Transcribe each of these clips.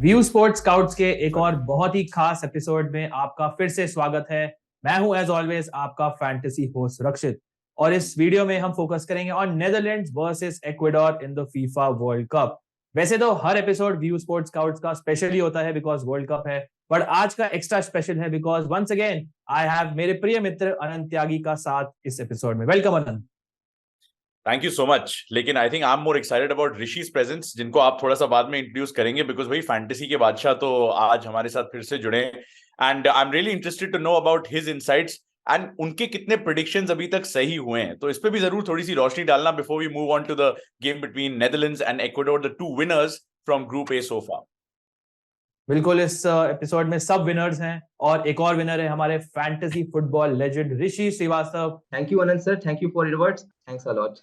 View sports scouts के एक और बहुत ही खास एपिसोड में आपका फिर से स्वागत है। मैं हूं एज ऑलवेज आपका फैंटेसी होस्ट रक्षित। और इस वीडियो में हम फोकस करेंगे on Netherlands versus Ecuador in the FIFA World Cup. वैसे तो हर एपिसोड व्यू स्पोर्ट्स स्काउट्स का स्पेशल ही होता है बिकॉज वर्ल्ड कप है, बट आज का एक्स्ट्रा स्पेशल है because once again I have मेरे प्रिय मित्र अनंत त्यागी का साथ इस एपिसोड में। Welcome Anant. Thank you so much. लेकिन I think I am more excited about Rishi's presence, जिनको आप थोड़ा सा बाद में इंट्रोड्यूस करेंगे, बिकॉज वही फैंटेसी के बादशाह तो आज हमारे साथ फिर से जुड़े। And I am really interested to know about his insights and उनके कितने प्रिडिक्शंस अभी तक सही हुए हैं। तो इस पे भी जरूर थोड़ी सी रोशनी डालना before we move on to the game between Netherlands and Ecuador, the two winners from group A so far. बिल्कुल, इस एपिसोड में सब विनर्स हैं और एक और विनर है हमारे fantasy football legend Rishi Shrivastava. Thank you, Anand sir. Thank you for your words. Thanks a lot.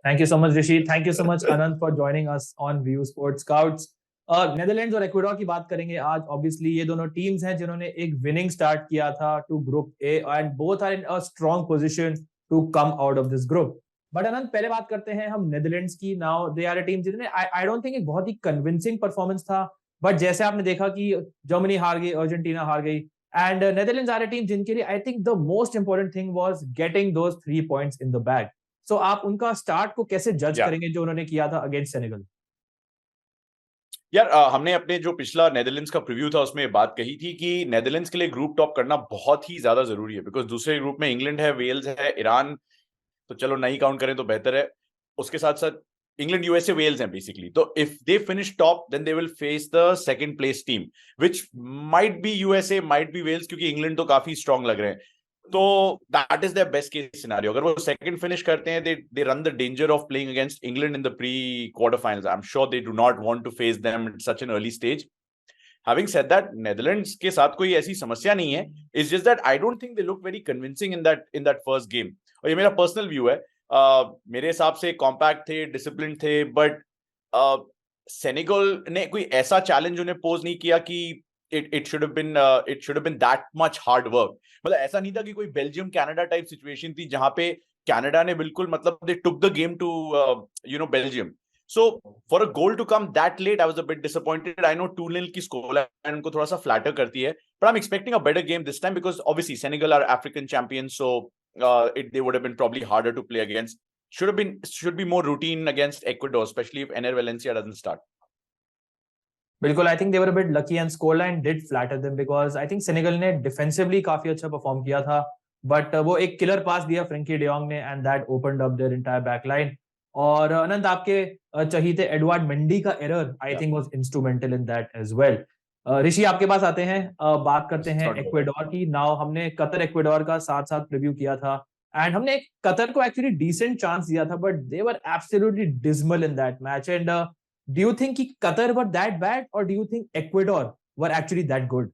Thank you so much Rishi, thank you so much Anant for joining us on view sports scouts. Netherlands और Ecuador की बात करेंगे आज। Obviously ये दोनों teams हैं जिन्होंने एक विनिंग स्टार्ट किया था two group A and both are in a strong position to come out of this group. But Anant, पहले बात करते हैं हम नेदरलैंड्स की। Now they are a team जिन्होंने आई डोंट थिंक एक बहुत ही कन्विंसिंग परफॉर्मेंस था, बट जैसे आपने देखा कि जर्मनी हार गई, अर्जेंटीना हार गई, and Netherlands are a team जिनके लिए I think the most important thing was getting those 3 points in the bag. So आप उनका स्टार्ट को कैसे जज करेंगे जो उन्होंने किया था अगेंस्ट सेनेगल? यार हमने अपने जो पिछला नेदरलैंड्स का प्रीव्यू था उसमें बात कही थी कि नेदरलैंड्स के लिए ग्रुप टॉप करना बहुत ही ज्यादा जरूरी है, बिकॉज दूसरे ग्रुप में इंग्लैंड है, वेल्स है, ईरान, तो चलो नहीं काउंट करें तो बेहतर है। उसके साथ साथ इंग्लैंड, यूएसए, वेल्स हैं बेसिकली। तो if they finish top then they will face the second place team, which might be USA, might be Wales, क्योंकि इंग्लैंड तो काफी स्ट्रांग लग रहे हैं। तो that is their best case scenario. अगर वो सेकंड फिनिश करते हैं, they run the danger of playing against England in the pre quarter finals. I am sure they do not want to face them at such an early stage. Having said that, Netherlands के साथ कोई ऐसी समस्या नहीं है। It's just that I don't think they look very convincing in that first game. और ये मेरा पर्सनल व्यू है। मेरे हिसाब से कॉम्पैक्ट थे, डिसिप्लिन थे, बट सेनेगल ने कोई ऐसा चैलेंज उन्हें पोज नहीं किया कि it should have been that much hard work. मतलब ऐसा नहीं था कि कोई बेल्जियम कनाडा टाइप सिचुएशन थी जहां पे कनाडा ने बिल्कुल मतलब they took the game to Belgium. So for a goal to come that late, I was a bit disappointed. I know 2-0 की scoreline उनको थोड़ा सा flatter करती है, but I'm expecting a better game this time because obviously Senegal are African champions, so they would have been probably harder to play against. Should be more routine against Ecuador, especially if Ener Valencia doesn't start. बिल्कुल, आई think they were a bit lucky and score line did flatter them because I think Senegal ने defensively काफी अच्छा perform किया था, but वो एक killer pass दिया Frenkie de Jong ने and that opened up their entire back line. और अनंत, आपके चहीते एडवर्ड मेंडी का error I think was instrumental in that as well. Rishi, आपके पास आते हैं। बात करते हैं इक्वाडोर की। नाउ हमने कतर इक्वाडोर का साथ साथ प्रीव्यू किया था एंड हमने कतर को एक्चुअली डिसेंट चांस दिया था, but they were absolutely dismal in that match. And do you think कि Qatar were that bad or do you think Ecuador were actually that good?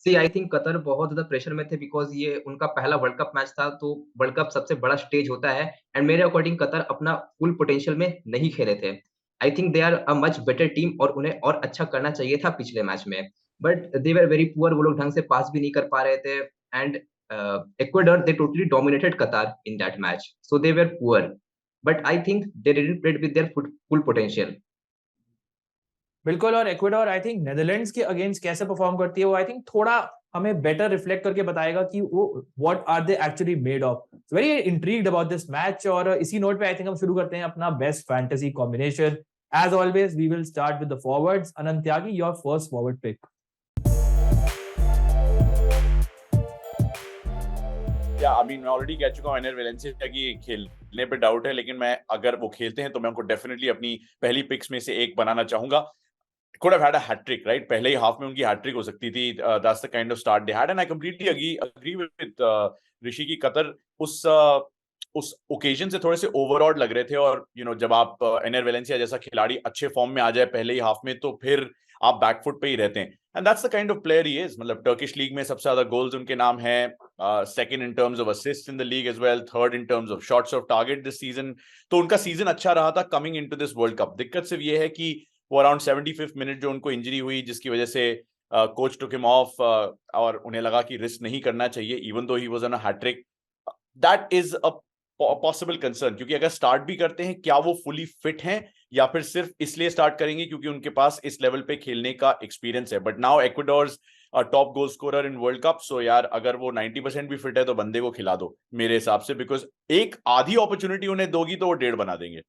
See, I think Qatar बहुत ज्यादा pressure में थे because ये उनका पहला world cup match था, तो वर्ल्ड कप सबसे बड़ा स्टेज होता है एंड मेरे अकॉर्डिंग कतर अपना फुल पोटेंशियल में नहीं खेले थे। I think they are a much better team और उन्हें और अच्छा करना चाहिए था पिछले मैच में, but they were very poor. वो लोग ढंग से पास भी नहीं कर पा रहे थे and Ecuador they totally dominated Qatar in that match, so they were poor, but I think they didn't play with their full potential. बिल्कुल, और इक्वाडोर आई थिंक नेदरलैंड्स के अगेंस्ट कैसे परफॉर्म करती है वो आई थिंक थोड़ा हमें better reflect करके बताएगा कि वो what are they actually made of. Very intrigued about this match. और इसी नोट पे आई थिंक हम शुरू करते हैं अपना best fantasy combination. As always we will start with the forwards. Anant Tyagi, your first forward pick. या आई मीन मैं ऑलरेडी कह चुका हूं एनर वेलेंसिया की खेलने पे डाउट है, लेकिन मैं अगर वो खेलते हैं तो मैं उनको डेफिनेटली अपनी पहली पिक्स में से एक बनाना चाहूंगा। could have had a hat trick, right? पहले ही हाफ में उनकी हैट ट्रिक हो सकती थी। That's the kind of start they had, and I completely agree with ऋषि की कतर उस ओकेजन से थोड़े से ओवरऑड लग रहे थे। और जब आप एनर वेलेंसिया जैसा खिलाड़ी अच्छे फॉर्म में आ जाए पहले ही हाफ में, तो फिर आप बैकफुट पे ही रहते हैं। And that's the kind of player he is. मतलब टर्किश लीग में सबसे ज्यादा गोल्स उनके नाम है, second in terms of assist in the league as well, third in terms of shots off target this season. तो उनका सीजन अच्छा रहा था coming into this World Cup. दिक्कत सिर्फ ये है कि वो अराउंड 75th मिनट जो उनको इंजरी हुई, जिसकी वजह से कोच टुक हिम ऑफ और उन्हें लगा कि रिस्क नहीं करना चाहिए even though he was on a hattrick. That is a possible concern, क्योंकि अगर स्टार्ट भी करते हैं क्या वो फुली फिट हैं या फिर सिर्फ इसलिए स्टार्ट करेंगे क्योंकि उनके पास इस लेवल पे खेलने का एक्सपीरियंस है। But now Ecuador's top goal scorer in world cup, so यार अगर वो 90% भी फिट है तो बंदे को खिला दो मेरे हिसाब से, बिकॉज एक आधी अपॉर्चुनिटी उन्हें दोगी तो वो 1.5 बना देंगे।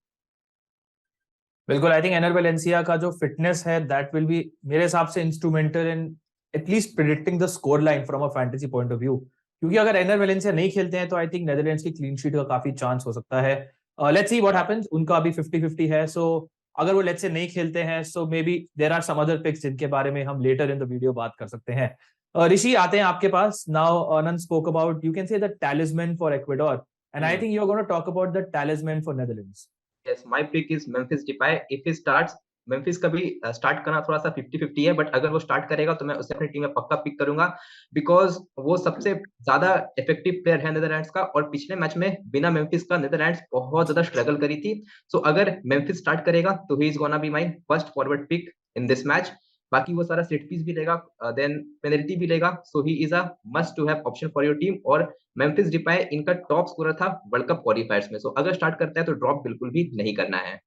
बिल्कुल, आई थिंक एनर वेलेंसिया का जो फिटनेस है दैट विल बी मेरे हिसाब से instrumental in at least predicting the score line from a fantasy point of view, क्योंकि अगर एनर वेलेंसिया नहीं खेलते हैं तो आई थिंक नेदरलैंड्स की क्लीन शीट का काफी चांस हो सकता है। लेट्स सी व्हाट हैपेंस, उनका अभी 50-50 है, सो अगर वो लेट्स से नहीं खेलते हैं so maybe there are some other picks जिनके बारे में हम लेटर इन द वीडियो बात कर सकते हैं। ऋषि, आते हैं आपके पास now. Anand spoke about you can say the talisman for Ecuador, and I think you are gonna talk about the talisman for Netherlands. Yes, my pick is Memphis Depay. If he starts, Memphis का भी start करना थोड़ा सा 50-50 है, but अगर वो start करेगा तो मैं उसे अपनी टीम में पक्का पिक करूंगा, बिकॉज वो सबसे ज्यादा इफेक्टिव प्लेयर है नेदरलैंड्स का, और पिछले मैच में बिना मेम्फिस का नेदरलैंड्स बहुत ज्यादा स्ट्रगल करी थी। सो अगर मेम्फिस स्टार्ट करेगा तो he is gonna be my first forward pick in this match. बाकी वो सारा सेट पीस भी लेगा, देन पेनल्टी भी लेगा, so he is a must to have option for your team. और मेम्फिस डिपाय इनका टॉप स्कोरर था वर्ल्ड कप क्वालिफायर्स में, सो अगर स्टार्ट करता है तो ड्रॉप बिल्कुल भी नहीं करना है।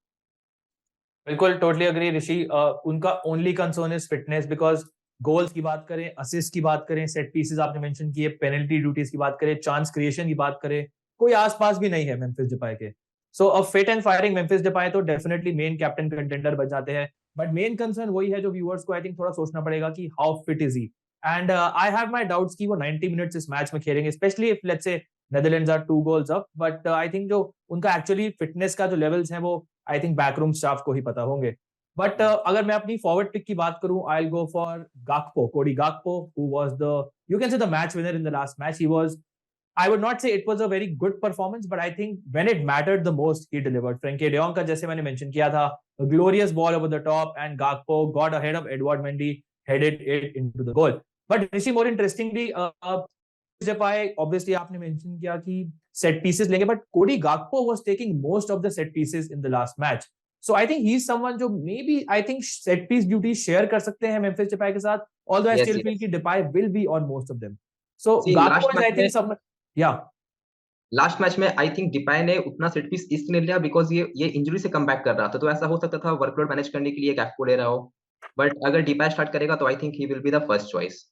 बिल्कुल, टोटली अग्री ऋषि। उनका only concern is fitness, because goals की बात करें, असिस्ट की बात करें, सेट पीसेस आपने मेंशन किए, पेनल्टी ड्यूटीज की बात करें, चांस क्रिएशन की बात करें, कोई आसपास भी नहीं है मेम्फिस डिपाय के। So a fit and firing Memphis Depay तो डेफिनेटली मेन कैप्टन कंटेंडर बन जाते हैं, बट मेन कंसर्न वही है जो व्यूअर्स को आई थिंक थोड़ा सोचना पड़ेगा कि how fit is he. And I have my doubts कि वो 90 मिनट्स इस मैच में खेलेंगे, especially if let's say Netherlands are 2 goals up, but I think जो उनका एक्चुअली फिटनेस का जो लेवल्स हैं वो आई थिंक बैकरूम स्टाफ को ही पता होंगे। बट अगर मैं अपनी फॉरवर्ड पिक की बात करूं, आई विल गो फॉर गाकपो, कोडी गाकपो, who was the you can say the match winner in the last match. He was, I would not say it was a very good performance, but I think when it mattered the most, he delivered. Frankie de Jong का जैसे मैंने mention किया था, a glorious ball over the top, and Gakpo got ahead of Edouard Mendy, headed it into the goal. But Rishi, more interestingly, obviously आपने mention किया कि set pieces लेंगे, but Cody Gakpo was taking most of the set pieces in the last match. So I think he's someone जो maybe I think set piece duty share कर सकते हैं Memphis Depay के साथ, although I still feel कि Depay will be on most of them. So Gakpo is I think someone, yeah. Last match में I think डिपाय ने उतना set piece इसलिए लिया बिकॉज ये इंजरी से कम बैक कर रहा था, तो ऐसा हो सकता था वर्कलोड मैनेज करने के लिए गैकपो ले रहा हो, बट अगर डिपाय स्टार्ट करेगा तो I think he will be the first choice.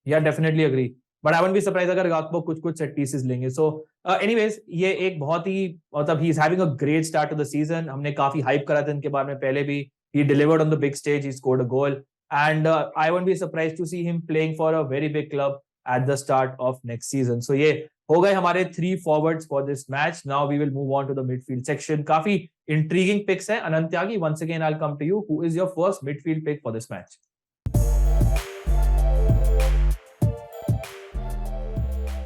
Yeah definitely agree, but I wouldn't be surprise अगर गाकपो कुछ सेट पीसेस लेंगे। सो एनीवेज, ये एक बहुत ही मतलब he is having a great start to the season. हमने काफी हाइप करा था इनके बारे में पहले भी, he delivered on the big stage, he scored a goal, and I wouldn't be surprise to see him playing for a very big club at the start of next season. So ये हो गए हमारे 3 forwards for this match. Now we will move on to the midfield section. काफी intriguing picks हैं। Anant Tyagi, once again I will come to you, who is your first midfield pick for this match?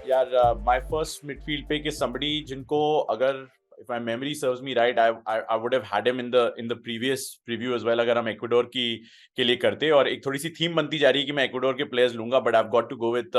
यार my first midfield pick is somebody जिनको अगर if my memory serves me right, I would have had him in the previous preview as well अगर हम Ecuador के लिए करते, और एक थोड़ी सी थीम बनती जा रही है कि मैं इक्वाडोर के प्लेयर्स लूंगा, but I've got to go with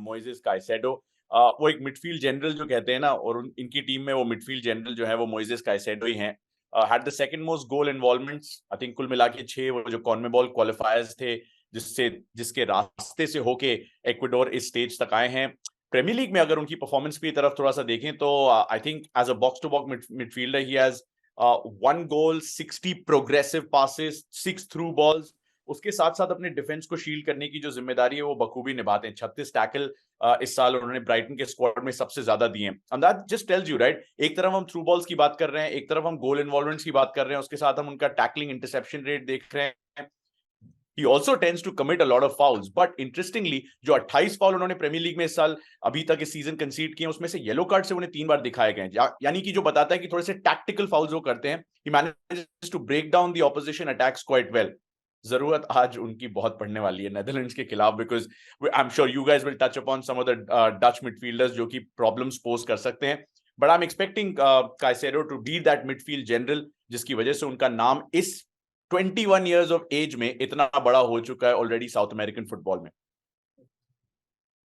Moises Caicedo. वो एक मिडफील्ड जनरल जो कहते हैं ना, और इनकी टीम में वो मिडफील्ड जनरल जो है वो मोइसेस काइसेडो ही हैं। had the second most goal involvements, I think कुल मिला के 6 वो जो कॉन्मेबॉल क्वालिफायर्स थे जिसके रास्ते से होके इक्वाडोर इस स्टेज तक आए हैं। प्रीमियर लीग में अगर उनकी परफॉर्मेंस की तरफ थोड़ा सा देखें तो I think as a box to box midfielder he has 1 goal, 60 progressive passes, 6 through balls. उसके साथ साथ अपने डिफेंस को शील्ड करने की जो जिम्मेदारी है वो बखूबी निभाते हैं। 36 टैकल इस साल उन्होंने ब्राइटन के स्क्वाड में सबसे ज्यादा दिए हैं। And that just tells you right, एक तरफ हम थ्रू बॉल्स की बात कर रहे हैं, एक तरफ हम गोल इन्वॉल्वमेंट्स की बात कर रहे हैं, उसके साथ हम उनका टैकलिंग इंटरसेप्शन रेट देख रहे हैं। He also tends to commit a lot of fouls, but interestingly जो 28 फाउल उन्होंने प्रीमियर लीग में इस साल अभी तक इस सीजन कंसीड किए, उसमें से येलो कार्ड से उन्हें 3 बार दिखाए गए हैं, यानी कि जो बताता है कि थोड़े से टैक्टिकल फाउल्स वो करते हैं। He manages to break down the opposition attacks quite well. जरूरत आज उनकी बहुत पड़ने वाली है नेदरलैंड्स के खिलाफ, because I am sure you guys will touch upon some of the Dutch midfielders जो कि प्रॉब्लम्स पोज कर सकते हैं, but I am expecting Caicedo to be that midfield general जिसकी वजह से उनका नाम इस 21 years of age में इतना बड़ा हो चुका है ऑलरेडी साउथ अमेरिकन फुटबॉल में।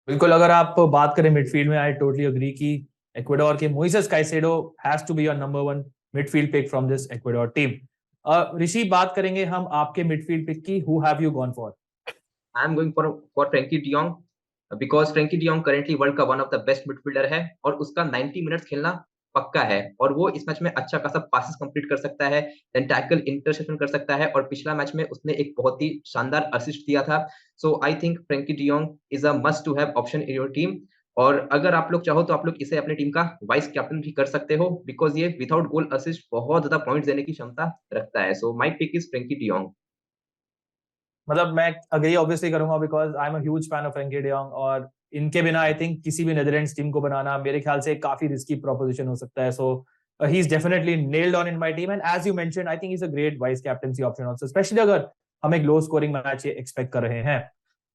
बिल्कुल, अगर आप बात करें मिडफील्ड में, आई टोटली अग्री कि इक्वाडोर के Moises Caicedo has to be your number 1 midfield pick from this Ecuador team. Rishi, बात करेंगे हम आपके मिडफील्ड पिक की। Who have you gone for? I am going for Frenkie de Jong, because Frenkie de Jong currently world का one of the best midfielder है, और उसका 90 minutes खेलना पक्का है और वो इस मैच में अच्छा खासा पासेस कंप्लीट कर सकता है, देन टैकल इंटरसेप्शन कर सकता है और पिछला मैच में उसने एक बहुत ही शानदार असिस्ट दिया था। So I think Frenkie de Jong is a must to have option in your team और अगर आप लोग चाहो तो आप लोग इसे अपनी टीम का वाइस कैप्टन भी कर सकते हो बिकॉज़ ये विदाउट गोल असिस्ट बहुत ज़्यादा पॉइंट्स देने की क्षमता रखता है। So my pick is Frenkie de Jong. मतलब मैं अग्री ऑब्वियसली करूंगा because I am a huge fan of Frenkie de Jong और इनके बिना आई थिंक किसी भी नेदरलैंड्स टीम को बनाना मेरे ख्याल से काफी रिस्की प्रोपोजिशन हो सकता है। So he is definitely nailed on in my team and as you mentioned I think is a great vice captaincy option also, specially अगर हम एक लो स्कोरिंग मैच एक्सपेक्ट कर रहे हैं।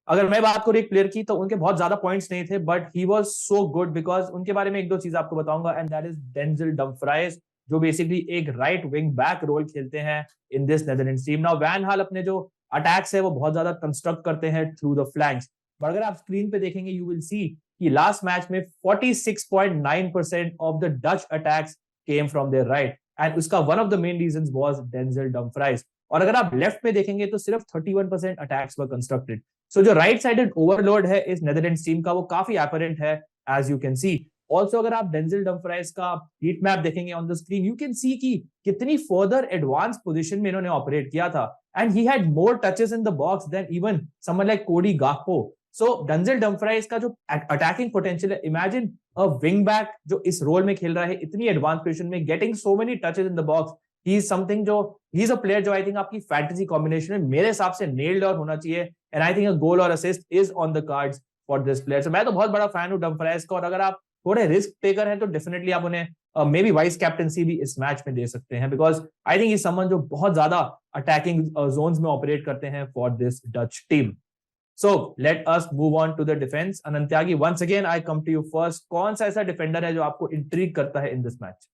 अगर मैं बात करूं एक प्लेयर की तो उनके बहुत ज्यादा पॉइंट्स नहीं थे but he was so good because उनके बारे में एक दो चीज आपको बताऊंगा and that is Denzel Dumfries जो बेसिकली एक राइट विंग बैक रोल खेलते हैं in this Netherlands team. Now van Gaal अपने जो अटैक्स है वो बहुत ज्यादा कंस्ट्रक्ट करते हैं थ्रू द फ्लैंक्स, बट अगर आप स्क्रीन पे देखेंगे यू विल सी कि लास्ट मैच में 46.9% of the Dutch attacks came from their right and उसका one of the main reasons was Denzel Dumfries. और अगर आप लेफ्ट पे देखेंगे तो सिर्फ 31% अटैक्स वर कंस्ट्रक्टेड। सो जो राइट साइडेड ओवरलोड है इस नेदरलैंड्स टीम का वो काफी एपरेंट है as you can see. Also अगर आप डेंजिल डमफ्राइज का हीट मैप देखेंगे on the screen you can see कि कितनी फर्दर एडवांस पोजीशन में इन्होंने ऑपरेट किया था and he had more touches in the box than even someone like Cody Gakpo. So Denzel Dumfries का जो attacking potential है, imagine a wing back जो इस रोल में खेल रहा है इतनी एडवांस पोजीशन में getting so many touches in the box, he is something जो he is a player जो I think आपकी फैंटेसी कॉम्बिनेशन में मेरे हिसाब से nailed और होना चाहिए and I think a goal or assist is on the cards for this player. So मैं तो बहुत बड़ा फैन हूँ डमफ्राइज का और अगर आप थोड़े रिस्क टेकर हैं तो डेफिनेटली आप उन्हें मे बी वाइस कैप्टेंसी भी इस मैच में दे सकते हैं because I think is someone जो बहुत ज्यादा अटैकिंग जोन्स में ऑपरेट करते हैं for this Dutch team. So let us move on to the defence. अनंत्यागी once again I come to you first, कौन सा ऐसा डिफेंडर है जो आपको इंट्रीग करता है इन दिस मैच?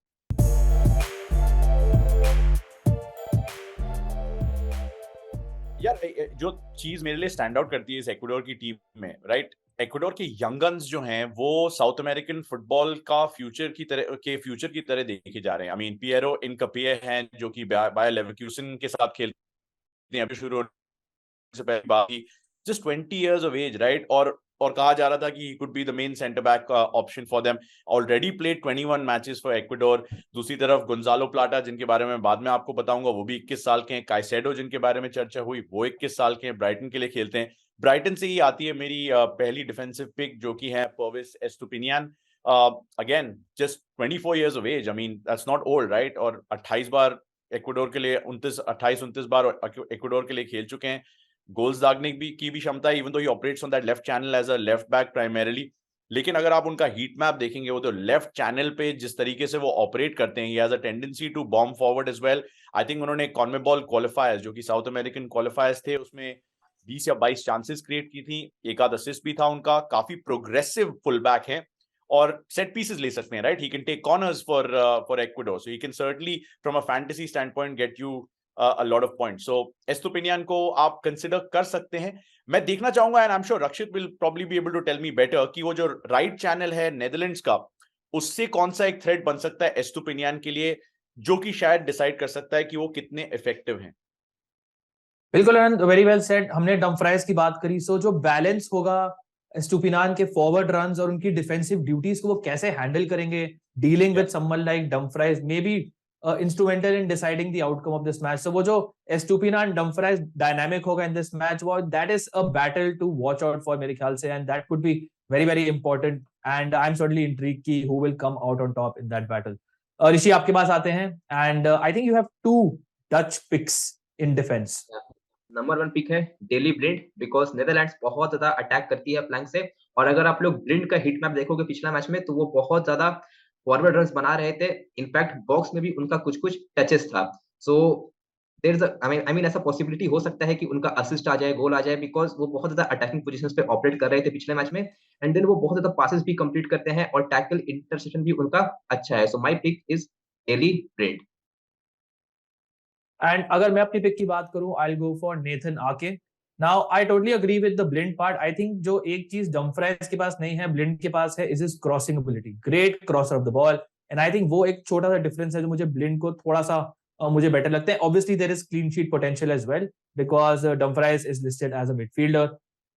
यार जो चीज मेरे लिए स्टैंड आउट करती है इस इक्वाडोर की टीम में, राइट, इक्वाडोर के यंग गन्स जो हैं वो साउथ अमेरिकन फुटबॉल का फ्यूचर की तरह देखे जा रहे हैं। आई मीन पियरो इनकपिए हैं जो कि बायर लेवरक्यूसन के साथ खेलते हैं अभी शुरू से पहले बाकी just 20 years of age, right, और कहा जा रहा था कि he could be the main center back option for them. Already played 21 matches for Ecuador. दूसरी तरफ गोंजालो प्लाटा जिनके बारे में बाद में आपको बताऊंगा वो भी 21 साल के हैं। काइसेडो जिनके बारे में चर्चा हुई वो 21 साल के हैं, ब्राइटन के लिए खेलते हैं। ब्राइटन से ही आती है मेरी पहली डिफेंसिव पिक जो कि है Pervis Estupinan. Again just 24 years of age. I mean that's not old, right? और 28 बार इक्वाडोर के लिए 28-29 बार इक्वाडोर के लिए खेल चुके हैं। गोल्स दागने की भी क्षमता है, even though he operates on that left channel as a left back primarily. लेकिन अगर आप उनका हीट मैप देखेंगे वो तो लेफ्ट चैनल पे जिस तरीके से वो ऑपरेट करते हैं, he has a tendency to bomb forward as well. I think उन्होंने कॉन्मेबॉल क्वालिफायर्स जो कि साउथ अमेरिकन क्वालिफायर्स थे उसमें 20 या 22 चांसेस क्रिएट की थी, एक आध असिस्ट भी था उनका। काफी प्रोग्रेसिव फुल बैक है और सेट पीसेस ले सकते हैं, right, he can take corners for Ecuador, so he can certainly from a fantasy stand point get you a lot of points. So Estupinan को आप कंसिडर कर सकते हैं। मैं देखना चाहूंगा and I am sure Rakshit will probably be able to tell me better कि वो जो राइट चैनल है नेदरलैंड्स का उससे कौन सा एक थ्रेड बन सकता है एस्टुपिनियान के लिए जो कि शायद डिसाइड कर सकता है कि वो कितने इफेक्टिव हैं। बिल्कुल वेरी वेल सेड। हमने डमफ्राइज की बात करी, सो जो बैलेंस होगा एस्टुपिनियान के फॉरवर्ड रन्स और उनकी डिफेंसिव ड्यूटीज को वो कैसे हैंडल करेंगे dealing with someone like Dumfries may be instrumental in deciding the outcome of this match. So वो जो Estupiñán Dumfries dynamic होगा in this match, वो that is a battle to watch out for मेरे ख्याल से, and that could be very very important and I'm certainly intrigued कि who will come out on top in that battle. ऋषि आपके पास आते हैं and I think you have two Dutch picks in defense. Number 1 pick है Daley Blind because Netherlands बहुत ज्यादा attack करती है फ्लैंक से और अगर आप लोग ब्लिंड का हिट मैप देखोगे पिछला मैच में तो वो बहुत ज्यादा फॉरवर्ड रन्स बना रहे थे। इनफैक्ट बॉक्स में भी उनका कुछ टचेस था। So there is I mean ऐसा पॉसिबिलिटी हो सकता है कि उनका असिस्ट आ जाए, गोल आ जाए बिकॉज वो बहुत ज्यादा अटैकिंग पोजीशंस पे ऑपरेट कर रहे थे पिछले मैच में एंड देन वो बहुत ज्यादा पासेस भी कंप्लीट करते हैं और टैकल इंटरसेप्शन भी उनका अच्छा है। So my pick is Daley Blind. And अगर मैं अपनी पिक की बात करूं I will go for Nathan Ake. Now I totally agree with the Blind part. I think जो एक चीज डमफ्राइज के पास नहीं है ब्लिंड के पास है is his crossing ability, great क्रॉसर of the ball and I think वो एक छोटा सा डिफरेंस है जो मुझे ब्लिंड को थोड़ा सा मुझे बेटर लगता है। Obviously there is clean sheet potential as well because Dumfries is listed as a midfielder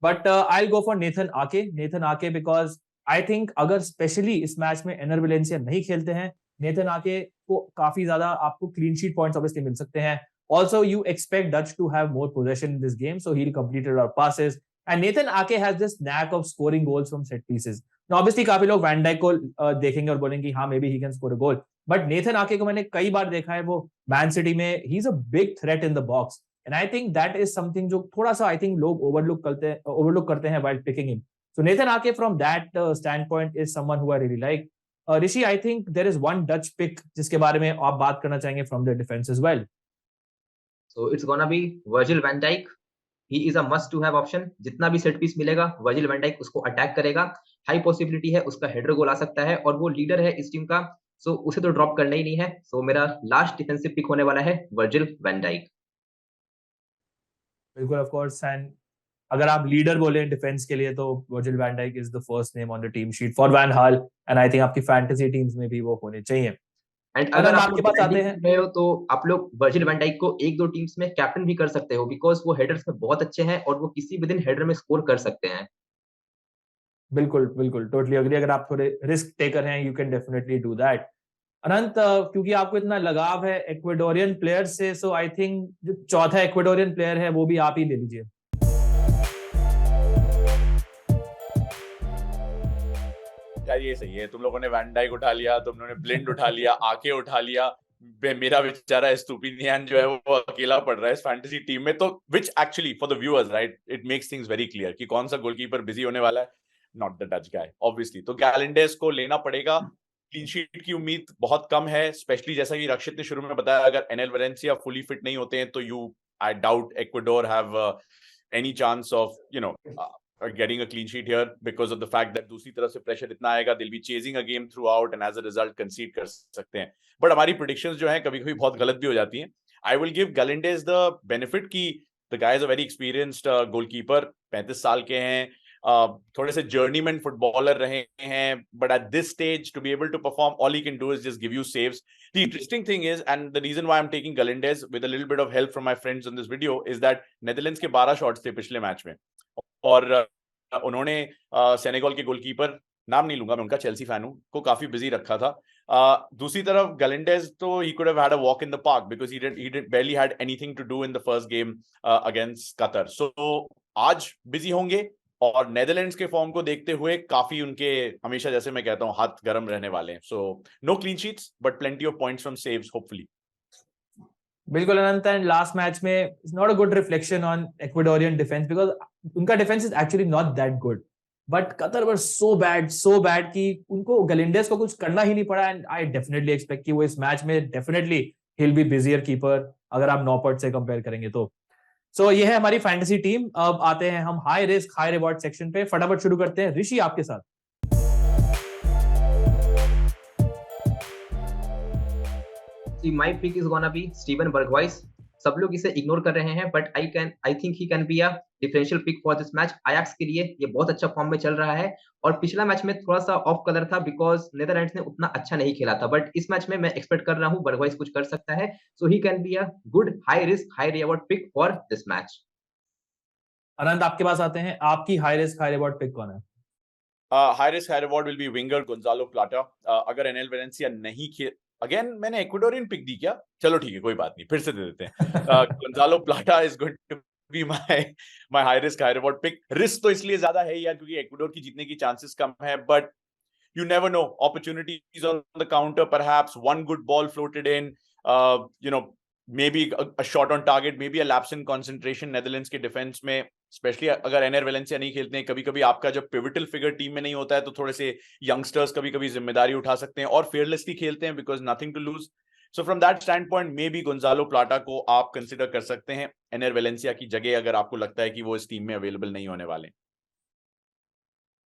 but I will go for Nathan Ake because I think अगर स्पेशली इस मैच में एनर वेलेंसिया नहीं खेलते हैं नेथन आके को काफी ज्यादा आपको क्लीन शीट पॉइंट्स ऑब्वियसली मिल सकते हैं. Also, you expect Dutch to have more possession in this game, so he'll complete a lot of passes. And Nathan Ake has this knack of scoring goals from set pieces. Now, obviously, काफी लोग van Dyke को देखेंगे और बोलेंगे कि हाँ, maybe he can score a goal. But Nathan Ake को मैंने कई बार देखा है, वो मैन सिटी में he's a big threat in the box. And I think that is something जो थोड़ा सा I think लोग overlook करते हैं while picking him. So Nathan Ake from that standpoint is someone who I really like. Rishi, I think there is one Dutch pick जिसके बारे में आप बात करना चाहेंगे from the defense as well. So it's gonna be Virgil van Dijk. He is a must to have option. जितना भी set piece मिलेगा वर्जिल वैन डाइक उसको अटैक करेगा. हाई पॉसिबिलिटी है उसका हेडर गोल आ सकता है और वो लीडर है इस टीम का, सो उसे तो ड्रॉप करना ही नहीं है. सो मेरा लास्ट डिफेंसिव पिक होने वाला है वर्जिल वैन डाइक. बिल्कुल, ऑफ कोर्स. एंड अगर आप लीडर बोले डिफेंस के लिए तो Virgil van Dijk is the first name on the team sheet for van Gaal, and I think आपकी फैंटेसी टीम्स में भी वो होने चाहिए. एंड अगर आप आपके पास आते हैं हो तो आप लोग वर्जिल वैन डाइक को एक दो टीम्स में कैप्टन भी कर सकते हो, बिकॉज वो हेडर्स में बहुत अच्छे हैं और वो किसी भी दिन हेडर में स्कोर कर सकते हैं. बिल्कुल बिल्कुल, टोटली अग्री. अगर आप थोड़े रिस्क टेकर हैं, you can definitely do that. Anant, क्योंकि आपको इतना लगाव है इक्वेडोरियन प्लेयर से, सो आई थिंक जो चौथा इक्वेडोरियन प्लेयर है वो भी आप ही ले लीजिए. यार ये सही है, तुम लोगों ने वैन डाइक उठा लिया, तुम लोगों ने ब्लिंड उठा लिया, आके उठा लिया. मेरा बेचारा एस्तुपिनियान जो है वो अकेला पड़ रहा है इस फैंटेसी टीम में. तो which actually for the viewers, right, it makes things very clear कि कौन सा गोलकीपर बिजी होने वाला है. Not the Dutch guy obviously. तो गैलेंडेस को लेना पड़ेगा. क्लीन शीट की उम्मीद बहुत कम है, स्पेशली जैसा कि रक्षित ने शुरू में बताया, अगर एनएल वेलेंसिया फुली फिट नहीं होते हैं तो I doubt Ecuador have any chance of getting a clean sheet here because of the fact that दूसरी तरफ से प्रेशर इतना आएगा, they'll be chasing a game throughout and as a result concede कर सकते हैं. बट हमारी predictions जो हैं कभी-कभी बहुत गलत भी हो जाती हैं. I will give Galindez the benefit कि the guy is a very experienced goalkeeper, 35 साल के हैं, थोड़े से journeyman footballer रहे हैं, but at this stage to be able to perform, all he can do is just give you saves. The interesting thing is, and the reason why I'm taking Galindez with a little bit of help from my friends on this video, is that Netherlands के 12 shots थे पिछले match में और उन्होंने Senegal के goalkeeper, नाम नहीं लूंगा मैं उनका, चेल्सी फैन हूं, को काफी बिजी रखा था. दूसरी तरफ गैलेंडेज तो he could have had a walk in the park because he barely had anything to do in the first game against Qatar. So आज बिजी होंगे और नेदरलैंड्स के फॉर्म को देखते हुए काफी उनके, हमेशा जैसे मैं कहता हूं, हाथ गर्म रहने वाले हैं. So no clean sheets but plenty of points from saves hopefully. बिल्कुल अनंत. एंड लास्ट मैच में it's not a good reflection on Ecuadorian defence because उनका defence is actually not that good, but Qatar were so bad कि उनको गैलेंडेस को कुछ करना ही नहीं पड़ा. एंड आई डेफिनेटली एक्सपेक्ट कि वो इस मैच में definitely he will B busier keeper अगर आप नॉपर्ट से कंपेयर करेंगे तो. सो ये है हमारी फैंटेसी टीम. अब आते हैं हम high risk high reward section पे. फटाफट शुरू करते हैं. ऋषि आपके साथ. See, my pick is gonna be Steven Berghuis. सब लोग इसे इग्नोर कर रहे हैं, but I think he can be a differential pick for this match. Ajax के लिए ये बहुत अच्छा फॉर्म में चल रहा है और पिछला मैच में थोड़ा सा ऑफ कलर था बिकॉज नेदरलैंड्स ने उतना अच्छा नहीं खेला था, बट इस मैच में मैं एक्सपेक्ट कर रहा हूँ बर्गवाइस कुछ कर सकता है. So he can be a good high risk high reward pick for this match. Anant आपके पास आते हैं. आपकी high risk high reward pick कौन है? High risk high reward will be winger Gonzalo Plata. अगर एनएल वेलेंसिया नहीं खेल, अगेन मैंने इक्वेडोरियन पिक दी क्या? चलो ठीक है, कोई बात नहीं, फिर से दे देते हैं. Gonzalo Plata is going to be my high risk high reward pick. Risk तो इसलिए ज्यादा है यार क्योंकि इक्वेडोर की जीतने की चांसेस कम है, but you never know, opportunities on the counter, perhaps one good ball floated in, maybe a shot on target, maybe a lapse in concentration Netherlands के डिफेंस में, स्पेशली अगर एनर वेलेंसिया नहीं खेलते हैं. कभी कभी आपका जब पिविटल फिगर टीम में नहीं होता है तो थोड़े से यंगस्टर्स कभी कभी जिम्मेदारी उठा सकते हैं और फेयरलेसली खेलते हैं because nothing to lose. So from that standpoint may be Gonzalo Plata को आप कंसिडर कर सकते हैं एनर वेलेंसिया की जगह अगर आपको लगता है कि वो इस टीम में अवेलेबल नहीं होने वाले.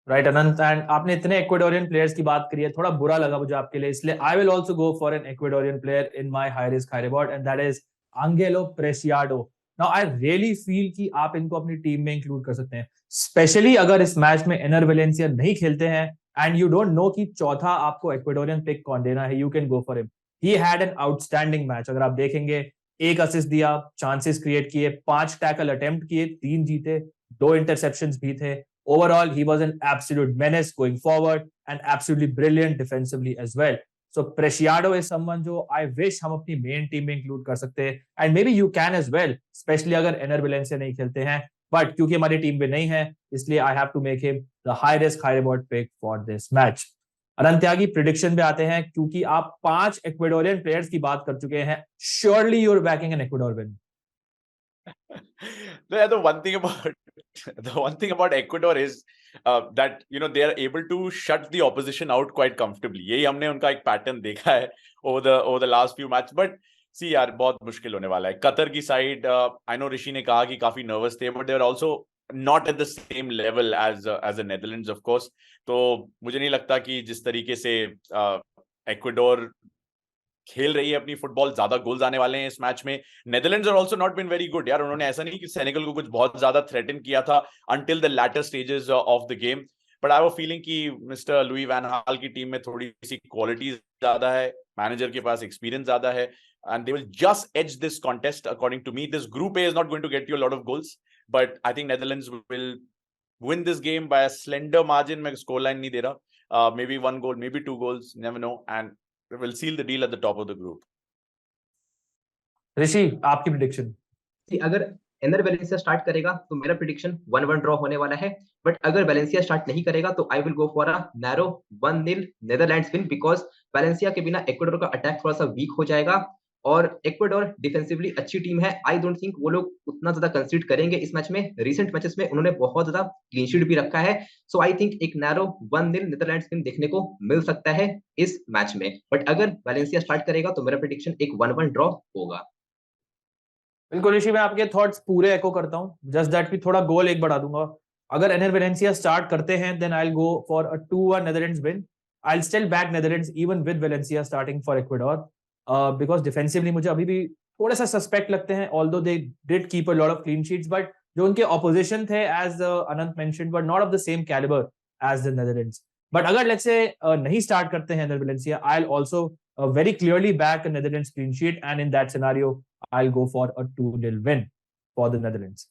Right Anant. एंड आपने इतने इक्वेडोरियन प्लेयर्स की बात करी है, थोड़ा बुरा लगा मुझे आपके लिए, इसलिए I will also go for an Ecuadorian player in my high risk high reward and that is Angelo Preciado. Now I really feel कि आप इनको अपनी टीम में इंक्लूड कर सकते हैं, स्पेशली अगर इस मैच में एनर वेलेंसिया नहीं खेलते हैं एंड यू डोंट नो कि चौथा आपको इक्वेडोरियन पिक कौन देना है. You can go for him. He had an outstanding match. अगर आप देखेंगे, 1 असिस्ट दिया, चांसेस क्रिएट किए, 5 टैकल अटेम्प्ट किए, 3 जीते, 2 इंटरसेप्शंस भी थे. Overall, he was an absolute menace going forward and absolutely brilliant defensively as well. So Preciado is someone जो I wish हम अपनी main team में include कर सकते हैं, and maybe you can as well, especially अगर Enner Valencia नहीं खेलते हैं, but क्योंकि हमारी टीम में नहीं है, इसलिए I have to make him the high risk high reward pick for this match. Anant Tyagi prediction पे आते हैं, क्योंकि आप 5 इक्वेडोरियन प्लेयर्स की बात कर चुके हैं. Surely you're backing an Ecuador win. The one thing about Ecuador is that they are able to shut the opposition out quite comfortably. यही हमने उनका एक पैटर्न देखा है over the last few matches. But see यार, बहुत मुश्किल होने वाला है. कतर की साइड, I know ऋषि ने कहा कि काफी नर्वस थे, but they are also not at the same level as the Netherlands, of course. तो मुझे नहीं लगता कि जिस तरीके से एक्वाडोर खेल रही है अपनी फुटबॉल, ज्यादा गोल्स आने वाले हैं इस मैच में. Netherlands are also not been very good यार. उन्होंने ऐसा नहीं कि सेनेगल को कुछ बहुत ज्यादा थ्रेटन किया था until the latter stages of the game. But I have a feeling कि मिस्टर लुई वैन हाल की टीम में थोड़ी सी क्वालिटी ज्यादा है, मैनेजर के पास एक्सपीरियंस ज्यादा है, and they will just edge this contest. According to me, this group A is not going to get you a lot of goals, but I think Netherlands will win this game by a slender margin. मैं scoreline नहीं दे रहा, maybe 1 goal, maybe 2 goals, never know, and will seal the deal at the top of the group. ऋषि, आपकी prediction? अगर एनर Valencia start करेगा तो मेरा prediction 1-1 draw होने वाला है. बट अगर वेलेंसिया स्टार्ट नहीं करेगा तो आई will go for a narrow 1-0 Netherlands win, because Valencia के बिना एक्वाडोर का अटैक थोड़ा सा वीक हो जाएगा और एक्वाडोर डिफेंसिवली अच्छी टीम है. आई डोंट थिंक वो लोग उतना ज्यादा कंसीड करेंगे इस मैच में. रीसेंट मैचेस में उन्होंने बहुत ज्यादा क्लीन शीट भी रखा है. सो आई थिंक एक नैरो 1-0 नेदरलैंड्स विन देखने को मिल सकता है इस मैच में. बट अगर वेलेंसिया स्टार्ट करेगा तो मेरा प्रेडिक्शन एक 1-1 ड्रॉ होगा. बिल्कुल ऋषि, मैं आपके थॉट्स पूरे एको करता हूँ. जस्ट दैट कि थोड़ा गोल एक बढ़ा दूंगा. अगर एनर वेलेंसिया स्टार्ट करते हैं then I will go for a 2-1 Netherlands win. I will still back Netherlands even with Valencia starting for Ecuador, because defensively मुझे अभी भी थोड़ा सा सस्पेक्ट लगते हैं. Although they did keep a lot of clean sheets, but जो उनके opposition थे as Anant mentioned were not of the same calibre as the Netherlands. But अगर लेट्स से नहीं स्टार्ट करते हैं Enner Valencia, I will also very clearly back a Netherlands clean sheet, and in that scenario I'll go for a 2-0 win for the Netherlands.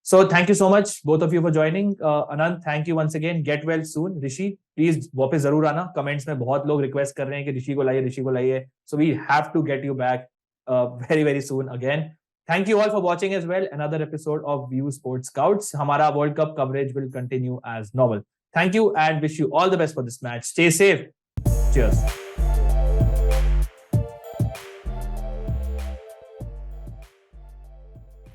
So thank you so much both of you for joining. Anand, thank you once again. Get well soon. Rishi, please वापस जरूर आना. Comments में बहुत लोग request कर रहे हैं कि ऋषि को लाइए. So we have to get you back very very soon again. Thank you all for watching as well. Another episode of View Sports Scouts. हमारा World Cup coverage will continue as normal. Thank you and wish you all the best for this match. Stay safe. Cheers.